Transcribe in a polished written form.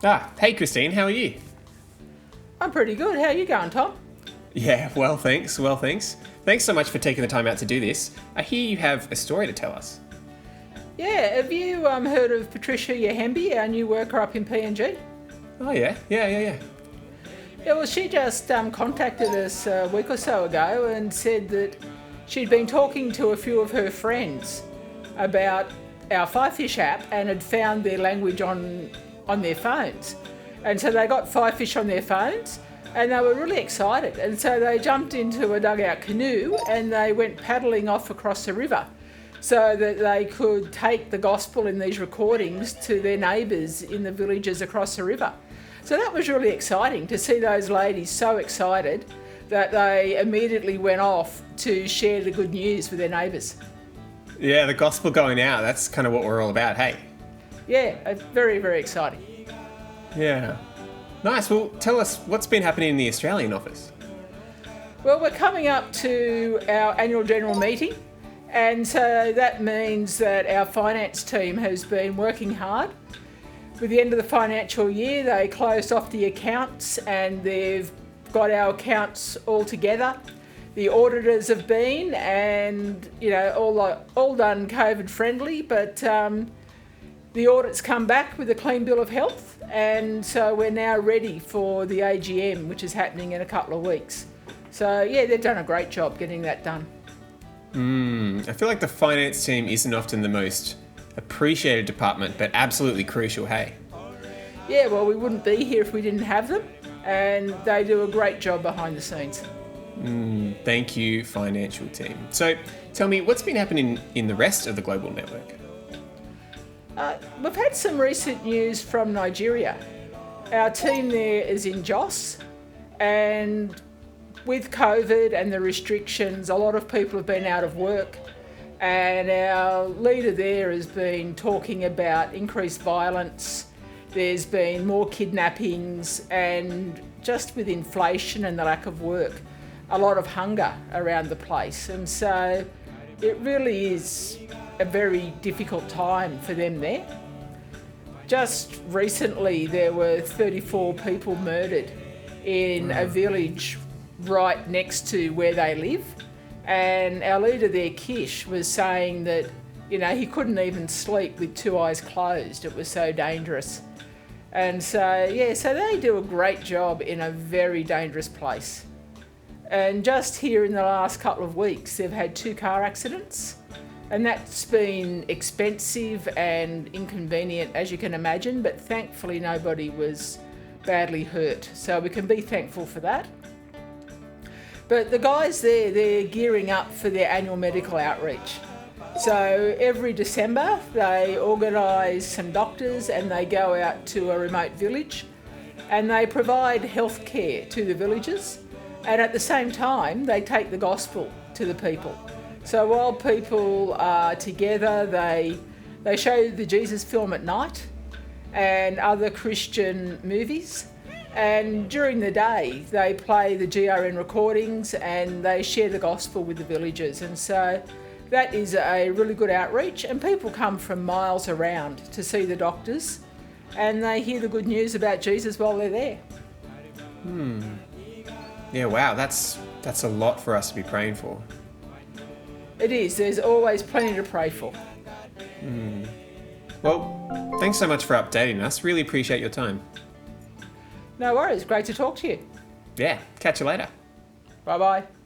Hey Christine, how are you? I'm pretty good. How you going, Tom? Yeah, well thanks. Thanks so much for taking the time out to do this. I hear you have a story to tell us. Yeah, have you heard of Patricia Yahembi, our new worker up in PNG? Oh yeah. Yeah, well, she just contacted us a week or so ago and said that she'd been talking to a few of her friends about our Firefish app and had found their language on their phones. And so they got Firefish on their phones and they were really excited. And so they jumped into a dugout canoe and they went paddling off across the river so that they could take the gospel in these recordings to their neighbours in the villages across the river. So that was really exciting to see those ladies so excited that they immediately went off to share the good news with their neighbours. Yeah, the gospel going out, that's kind of what we're all about, hey? Yeah, very, very exciting. Yeah. Nice, well tell us what's been happening in the Australian office. Well, we're coming up to our annual general meeting, and so that means that our finance team has been working hard. With the end of the financial year, they closed off the accounts and they've got our accounts all together. The auditors have been, and all done COVID friendly, but the audits come back with a clean bill of health, and so we're now ready for the AGM, which is happening in a couple of weeks. So yeah, they've done a great job getting that done. I feel like the finance team isn't often the most appreciated department, but absolutely crucial, hey? Yeah, well, we wouldn't be here if we didn't have them, and they do a great job behind the scenes. Thank you, financial team. So tell me, what's been happening in the rest of the global network? We've had some recent news from Nigeria. Our team there is in Jos, and with COVID and the restrictions, a lot of people have been out of work. And our leader there has been talking about increased violence. There's been more kidnappings, and just with inflation and the lack of work, a lot of hunger around the place. And so it really is a very difficult time for them there. Just recently there were 34 people murdered in a village right next to where they live. And our leader there, Kish, was saying that, he couldn't even sleep with two eyes closed. It was so dangerous. And so they do a great job in a very dangerous place. And just here in the last couple of weeks, they've had 2 car accidents. And that's been expensive and inconvenient, as you can imagine, but thankfully nobody was badly hurt. So we can be thankful for that. But the guys there, they're gearing up for their annual medical outreach. So every December they organise some doctors and they go out to a remote village and they provide health care to the villagers, and at the same time they take the gospel to the people. So while people are together, they show the Jesus film at night and other Christian movies. And during the day, they play the GRN recordings and they share the gospel with the villagers. And so that is a really good outreach, and people come from miles around to see the doctors and they hear the good news about Jesus while they're there. Yeah, wow, that's a lot for us to be praying for. It is. There's always plenty to pray for. Well, thanks so much for updating us. Really appreciate your time. No worries. Great to talk to you. Yeah, catch you later. Bye-bye.